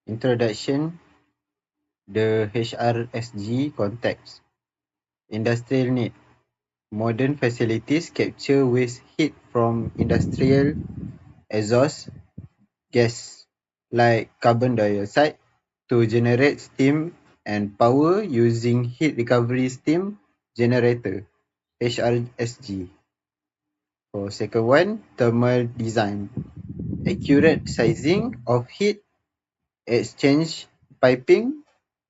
Introduction, the HRSG context. Industrial need. Modern facilities capture waste heat from industrial exhaust gas like carbon dioxide to generate steam and power using heat recovery steam generator HRSG. For second one, thermal design. Accurate sizing of heat exchange piping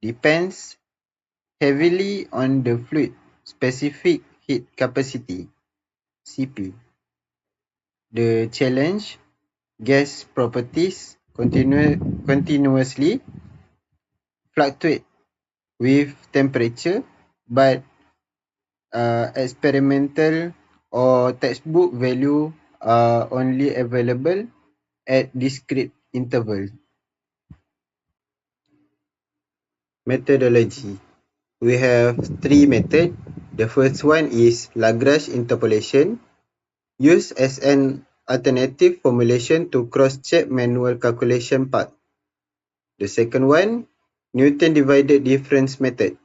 depends heavily on the fluid specific heat capacity CP. The challenge, gas properties continuously fluctuate with temperature, but experimental or textbook value are only available at discrete intervals. Methodology. We have three methods. The first one is Lagrange interpolation, used as an alternative formulation to cross-check manual calculation part. The second one, Newton divided difference method.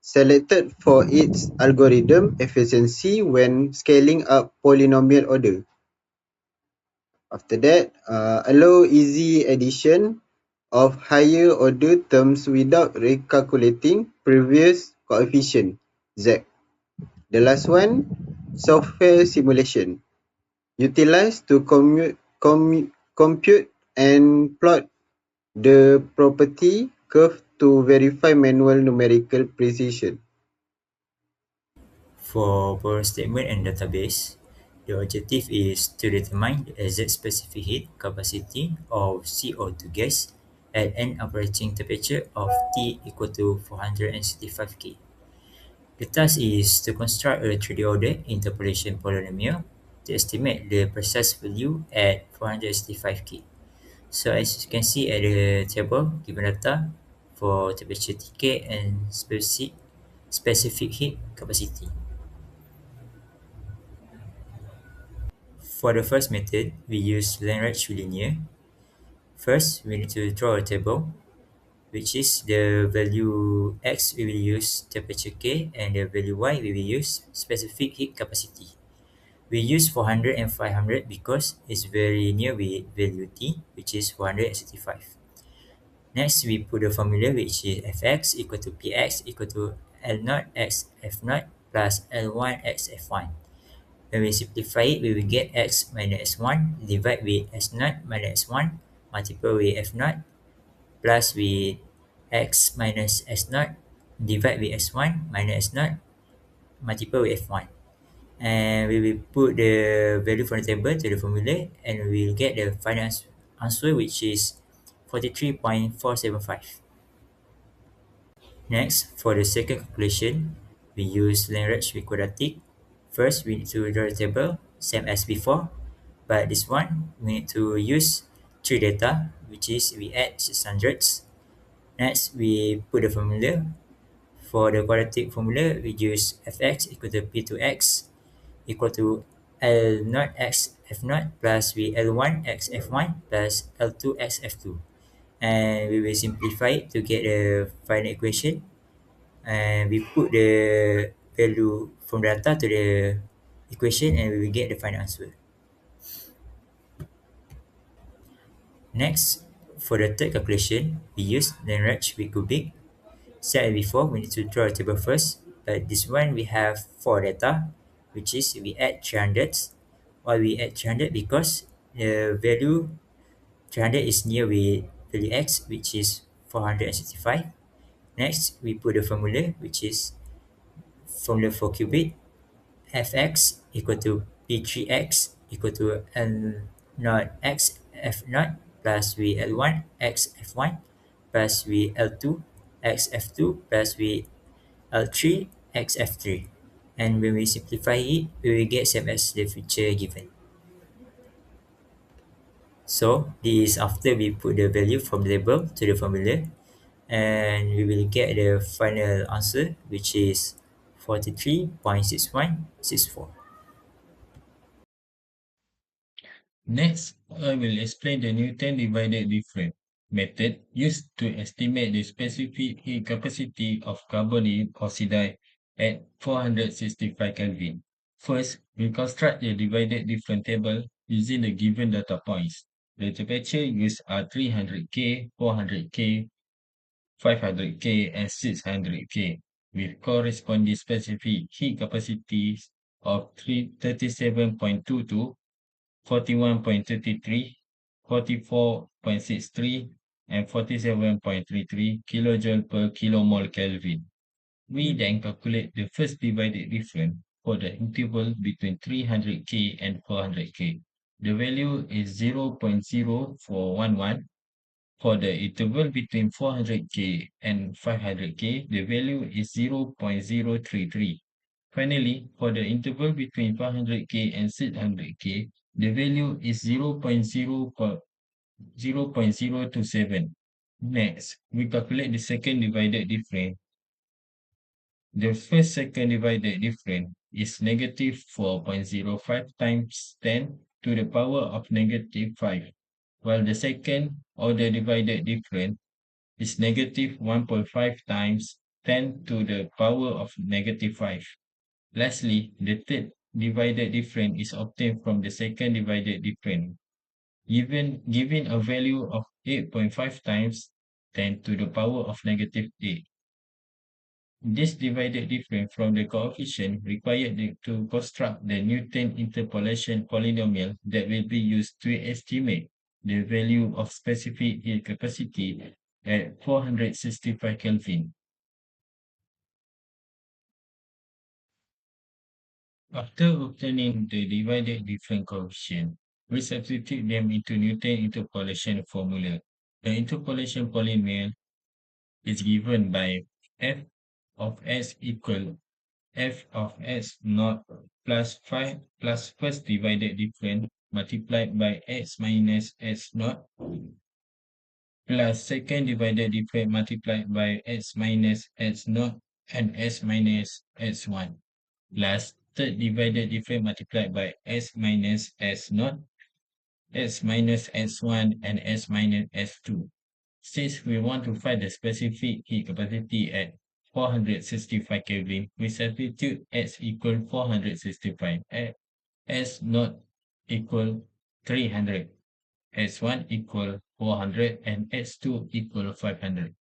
Selected for its algorithm efficiency when scaling up polynomial order. After that, allow easy addition of higher order terms without recalculating previous coefficient Z. The last one, software simulation, utilized to compute and plot the property curve to verify manual numerical precision. For power statement and database, the objective is to determine the exact specific heat capacity of CO2 gas at an operating temperature of T equal to 465 K. The task is to construct a 3D order interpolation polynomial to estimate the precise value at 465 K. So as you can see at the table, given data for temperature Tk and specific heat capacity. For the first method, we use Lagrange linear. First, we need to draw a table, which is the value x we will use temperature K and the value y we will use specific heat capacity. We use 400 and 500 because it's very near with value T, which is 465. Next, we put the formula which is fx equal to px equal to L0 x f0 plus L1 x f1. When we simplify it, we will get x minus s1 divide with s0 minus s1 multiple with f0 plus with x minus s0 divide with s1 minus s0 multiple with f1. And we will put the value from the table to the formula and we will get the final answer which is 43.475. Next, for the second calculation, we use Lagrange quadratic. First, we need to draw a table, same as before, but this one, we need to use 3 data, which is we add 600. Next, we put the formula. For the quadratic formula, we use fx equal to p2x equal to L0 x f0 plus v L1 x f1 plus L2 x f2. And we will simplify it to get the final equation, and we put the value from data to the equation and we will get the final answer. Next, for the third calculation, we use Lagrange with cubic. Said before, we need to draw a table first, but this one we have 4 data, which is we add 300. Why we add 300? Because the value 300 is near with value x, which is 465. Next, we put the formula, which is formula for cubic, fx equal to p3x equal to L0 x f0 plus v L1 x f1 plus v L2 x f2 plus v L3 x f3. And when we simplify it, we will get same as the feature given. So this is after we put the value from the table to the formula, and we will get the final answer, which is 43.6164. Next, I will explain the Newton divided difference method used to estimate the specific heat capacity of carbon dioxide at 465 Kelvin. First, we construct the divided difference table using the given data points. The temperature used are 300 K, 400 K, 500 K, and 600 K, with corresponding specific heat capacities of 37.22, 41.33, 44.63, and 47.33 kilojoule per kilomole Kelvin. We then calculate the first divided difference for the interval between 300K and 400K. The value is 0.0411. For the interval between 400K and 500K, the value is 0.033. Finally, for the interval between 500K and 600K, the value is 0.027. Next, we calculate the second divided difference. The first second divided difference is negative 4.05 times 10 to the power of negative 5, while the second order divided difference is negative 1.5 times 10 to the power of negative 5. Lastly, the third divided difference is obtained from the second divided difference, giving a value of 8.5 times 10 to the power of negative 8. This divided difference from the coefficient required to construct the Newton interpolation polynomial that will be used to estimate the value of specific heat capacity at 465 Kelvin. After obtaining the divided difference coefficient, we substitute them into Newton interpolation formula. The interpolation polynomial is given by f of s equal f of s naught plus 5 plus first divided difference multiplied by x minus s naught plus second divided difference multiplied by x minus s naught and s minus s1 plus third divided difference multiplied by s minus s naught, s minus s1 and s minus s2. Since we want to find the specific heat capacity at 465 Kelvin, we substitute x equal 465, s naught equal 300, s1 equal 400, and s2 equal 500.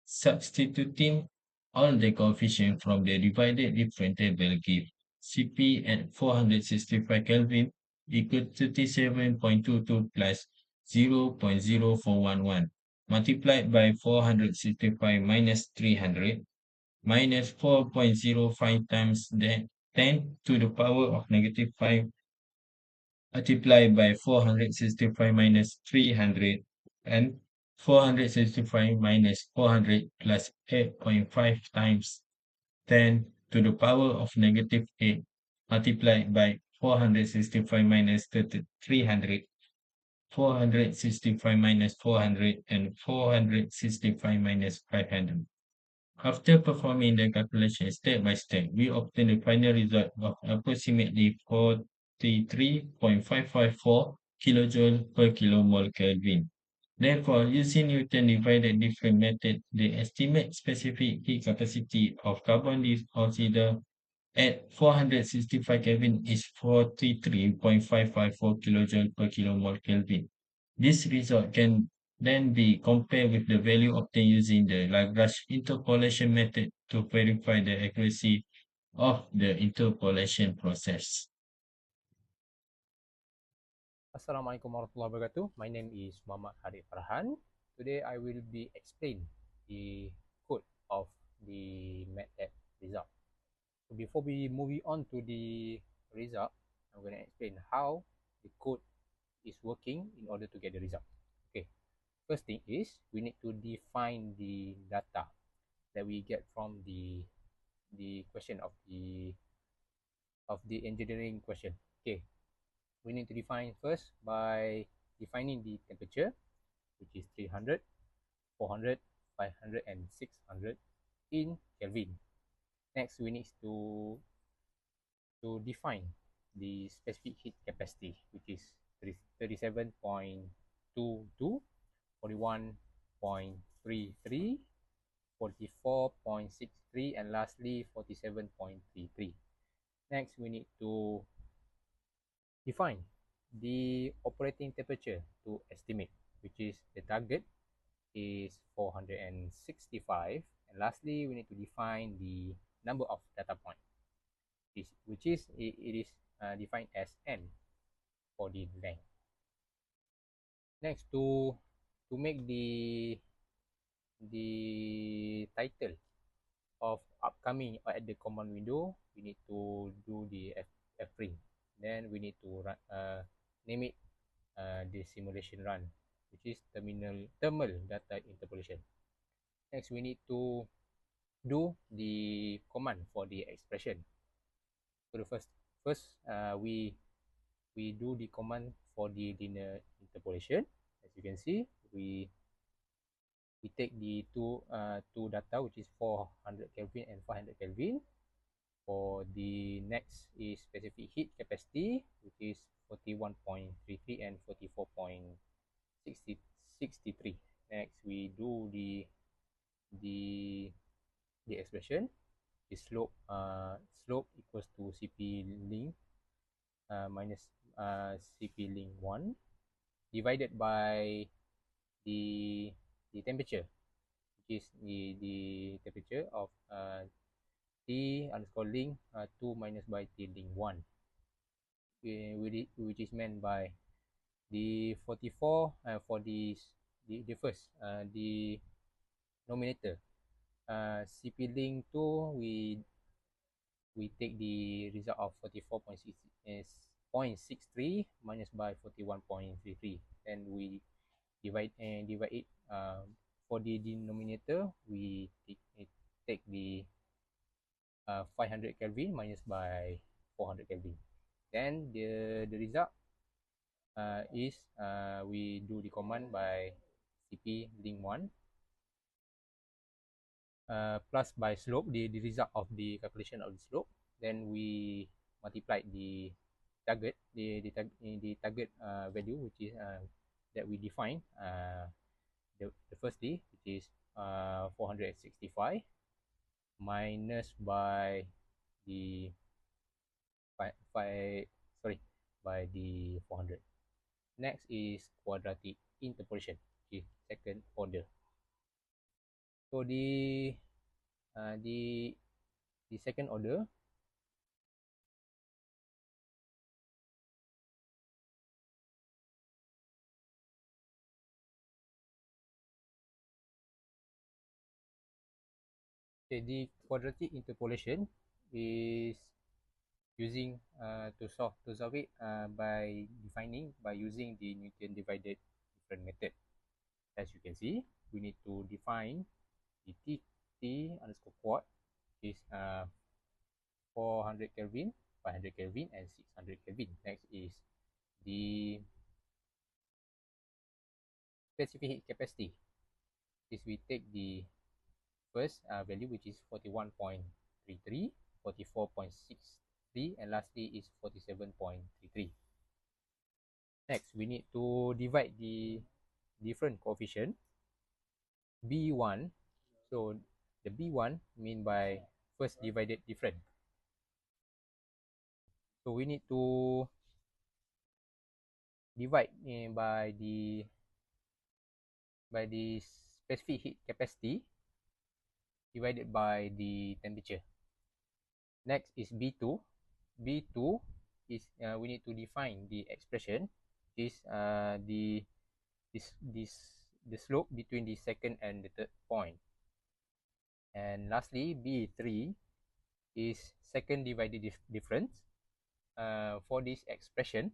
Substituting all the coefficients from the divided difference table give Cp at 465 Kelvin equal 37.22 plus 0.0411 multiplied by 465 minus 300 minus 4.05 times 10 to the power of negative 5 multiplied by 465 minus 300 and 465 minus 400 plus 8.5 times 10 to the power of negative 8 multiplied by 465 minus 300, 465 minus 400, and 465 minus 500. After performing the calculation step by step, we obtain the final result of approximately 43.554 kilojoule per kilomole Kelvin. Therefore, using Newton divided difference method, the estimate specific heat capacity of carbon dioxide at 465 Kelvin is 43.554 kilojoule per kilomole Kelvin. This result can then be compared with the value obtained using the Lagrange interpolation method to verify the accuracy of the interpolation process. Assalamualaikum warahmatullahi wabarakatuh. My name is Muhammad Harith Farhan. Today I will be explain the code of the MATLAB result. So before we moving on to the result, I'm going to explain how the code is working in order to get the result. Okay. First thing is we need to define the data that we get from the question of the engineering question. Okay. We need to define first by defining the temperature, which is 300, 400, 500, and 600 in Kelvin. Next, we need to define the specific heat capacity, which is 37.22, 41.33, 44.63, and lastly 47.33. Next, we need to define the operating temperature to estimate, which is the target is 465, and lastly we need to define the number of data point, which is it is defined as n for the length. Next, to make the title of upcoming or at the command window, we need to do the fring. Then we need to name it the simulation run, which is thermal data interpolation. Next, we need to do the command for the expression. So the first we do the command for the linear interpolation. As you can see, we take the two data, which is 400 Kelvin and 500 Kelvin. For the next is specific heat capacity, which is 41.33 and 44.63. Next, we do the expression. The slope equals to Cp link minus Cp link 1 divided by the temperature, which is the temperature of T underscore link 2 minus by T link 1, which is meant by the 44 for the first the nominator. Cp link 2, we take the result of 44.63 minus by 41.33, and we divide it. For the denominator, we take the 500 Kelvin minus by 400 Kelvin. Then the result is we do the command by Cp link 1 plus by slope, the result of the calculation of the slope. Then we multiply the target, the target value, which is that we define the firstly, which is 465 minus by the by the 400. Next is quadratic interpolation, which is second order. So the second order, the quadratic interpolation is using to solve it by using the Newton divided different method. As you can see, we need to define the T underscore quad is 400 Kelvin, 500 Kelvin, and 600 Kelvin. Next is the specific heat capacity. Is we take the first value, which is 41.33, 44.63, and lastly is 47.33. Next, we need to divide the different coefficient B1. So the B1 mean by first divided different. So we need to divide by the specific heat capacity divided by the temperature. Next is B2. B2 is we need to define the expression, is the slope between the second and the third point. And lastly, B3 is second divided difference. For this expression,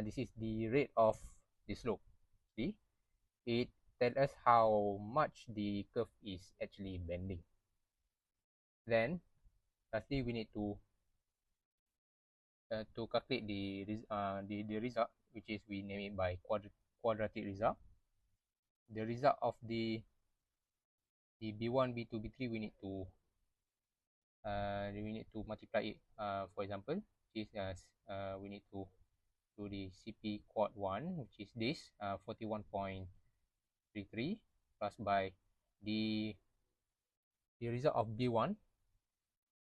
this is the rate of the slope. See, it tells us how much the curve is actually bending. Then lastly, we need to calculate the result, which is we name it by quadratic result. The result of the B1, B2, B3, we need to multiply it. For example, is we need to to the CP quad 1, which is this 41.33 plus by the result of B1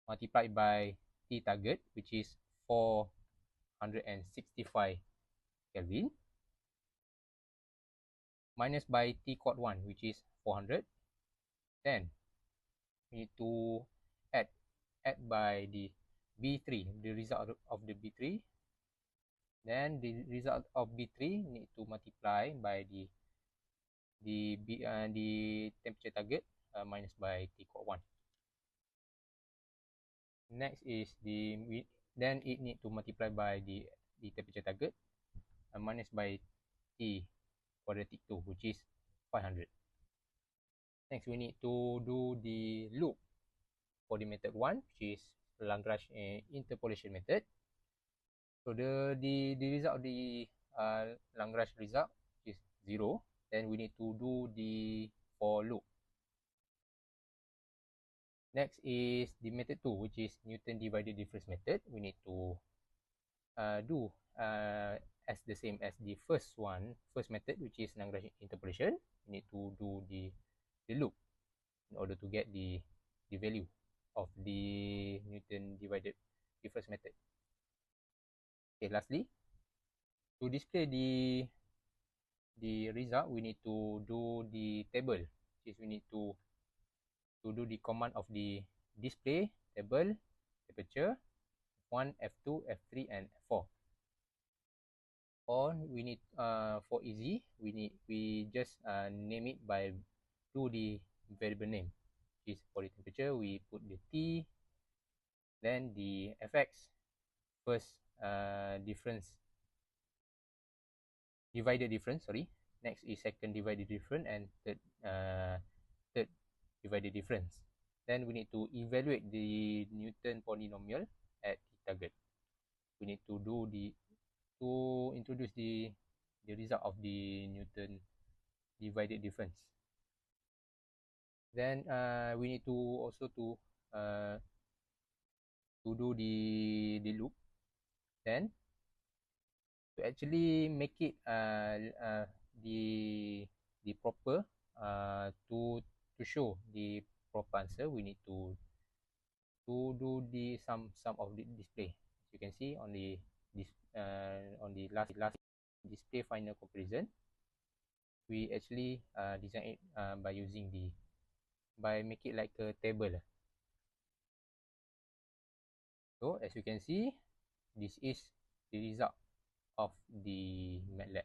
multiplied by T target, which is 465 Kelvin, minus by T quad 1, which is 400. Then we need to add by the B3, the result of the B3. Then the result of B3 need to multiply by the temperature target minus by T quad 1. Next is then it need to multiply by the temperature target minus by T quadratic 2, which is 500. Next, we need to do the loop for the method 1, which is Lagrange interpolation method. So the result of the Lagrange result is 0. Then we need to do the for loop. Next is the method 2, which is Newton divided difference method. We need to do as the same as the first method, which is Lagrange interpolation. We need to do the loop in order to get the value of the Newton divided difference method. Okay, lastly, to display the result, we need to do the table, which is we need to do the command of the display table temperature F1, F2, F3, and F4. Or we need for easy, we just name it by the variable name, which is for the temperature we put the T, then the Fx, first difference divided difference, next is second divided difference, and third divided difference. Then we need to evaluate the Newton polynomial at T target. We need to introduce the result of the Newton divided difference. Then we need to also to do the loop. Then to actually make it the proper to show the proper answer, we need to do the some of the display. As you can see on the last display final comparison, we actually design it by make it like a table. So as you can see, this is the result of the MATLAB.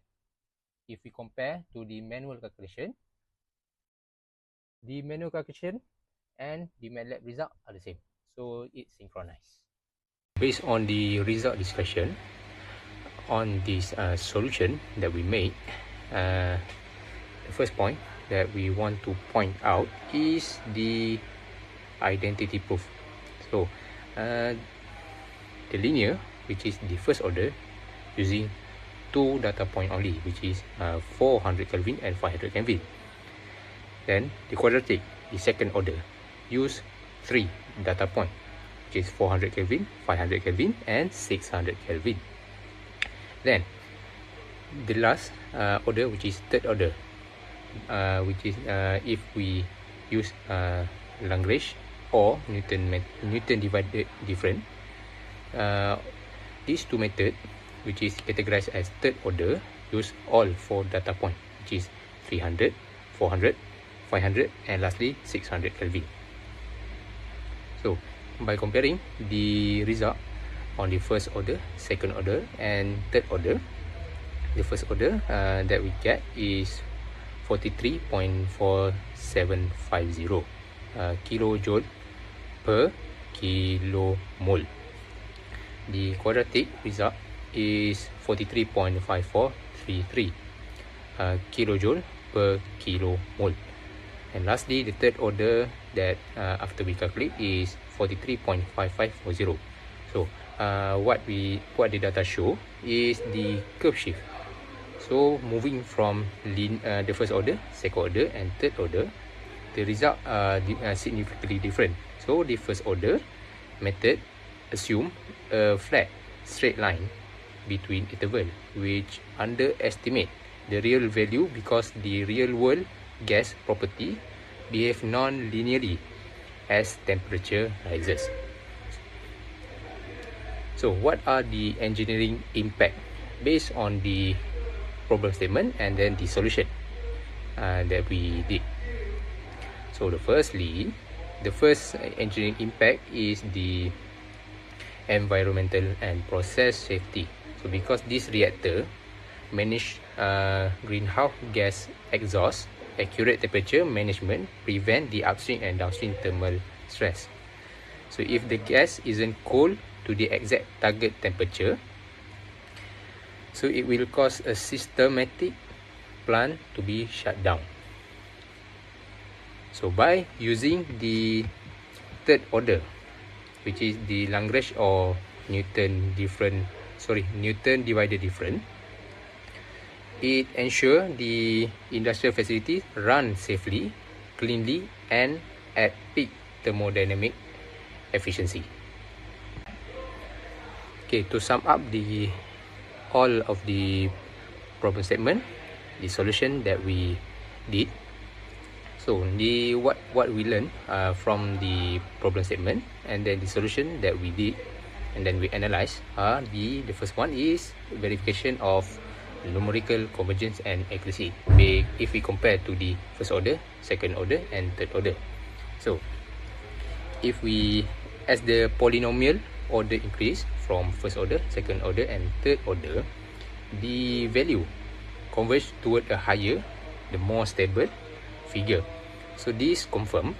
If we compare to the manual calculation, the manual calculation and the MATLAB result are the same, so it's synchronized. Based on the result discussion on this solution that we made, the first point that we want to point out is the identity proof. So the linear, which is the first order, using two data point only, which is 400 Kelvin and 500 Kelvin. Then the quadratic, the second order, use 3 data point, which is 400 Kelvin, 500 Kelvin, and 600 Kelvin. Then the last order, which is third order, which is if we use Lagrange or Newton divided difference, these two methods, which is categorized as third order, use all 4 data point, which is 300, 400, 500, and lastly 600 Kelvin. So by comparing the result on the first order, second order, and third order, the first order that we get is 43.4750 kilojoule per kilomole. The quadratic result is 43.5433 kilojoule per kilomole. And lastly, the third order that after we calculate is 43.5540. So what the data show is the curve shift. So moving from the first order, second order, and third order, the result are significantly different. So the first order method assume a flat straight line between interval, which underestimate the real value because the real world gas property behave non-linearly as temperature rises. So what are the engineering impact based on the problem statement and then the solution that we did? So the first engineering impact is the environmental and process safety. So because this reactor manage greenhouse gas exhaust, accurate temperature management prevent the upstream and downstream thermal stress. So if the gas isn't cooled to the exact target temperature, so it will cause a systematic plant to be shut down. So by using the third order, which is the Lagrange or Newton divided difference, it ensures the industrial facility run safely, cleanly, and at peak thermodynamic efficiency. Okay, to sum up all of the problem statement, the solution that we did. So what we learned from the problem statement and then the solution that we did and then we analyze are the first one is verification of numerical convergence and accuracy if we compare to the first order, second order, and third order. So if we, as the polynomial order increase from first order, second order, and third order, the value converge toward a higher, the more stable figure. So this confirm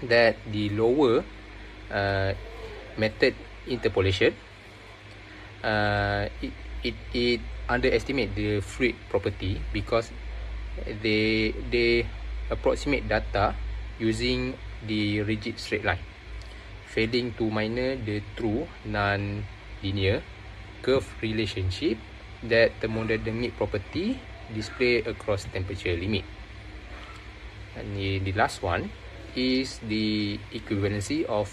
that the lower method interpolation it underestimate the fluid property because they approximate data using the rigid straight line, failing to minor the true non-linear curve relationship that thermodynamic property display across temperature limit. And the last one is the equivalency of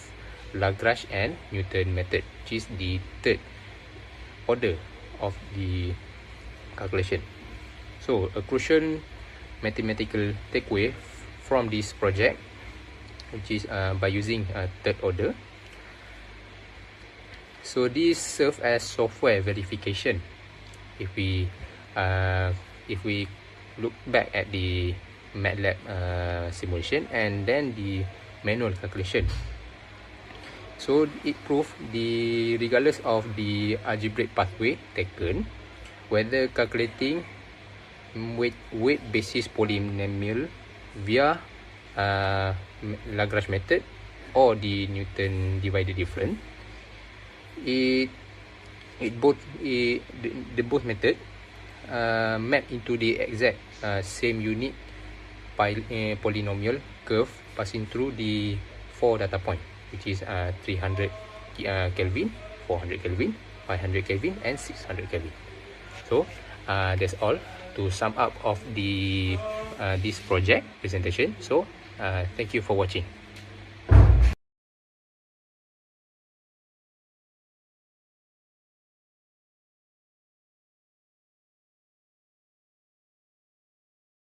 Lagrange and Newton method, which is the third order of the calculation. So a crucial mathematical takeaway from this project, which is by using third order. So this serves as software verification. If we look back at the MATLAB simulation and then the manual calculation, so it proved regardless of the algebraic pathway taken, whether calculating weight basis polynomial via Lagrange method or the Newton divided difference, the both method map into the exact same unique polynomial curve passing through the 4 data point, which is 300 Kelvin, 400 Kelvin, 500 Kelvin, and 600 Kelvin. So that's all to sum up of this project presentation. So thank you for watching.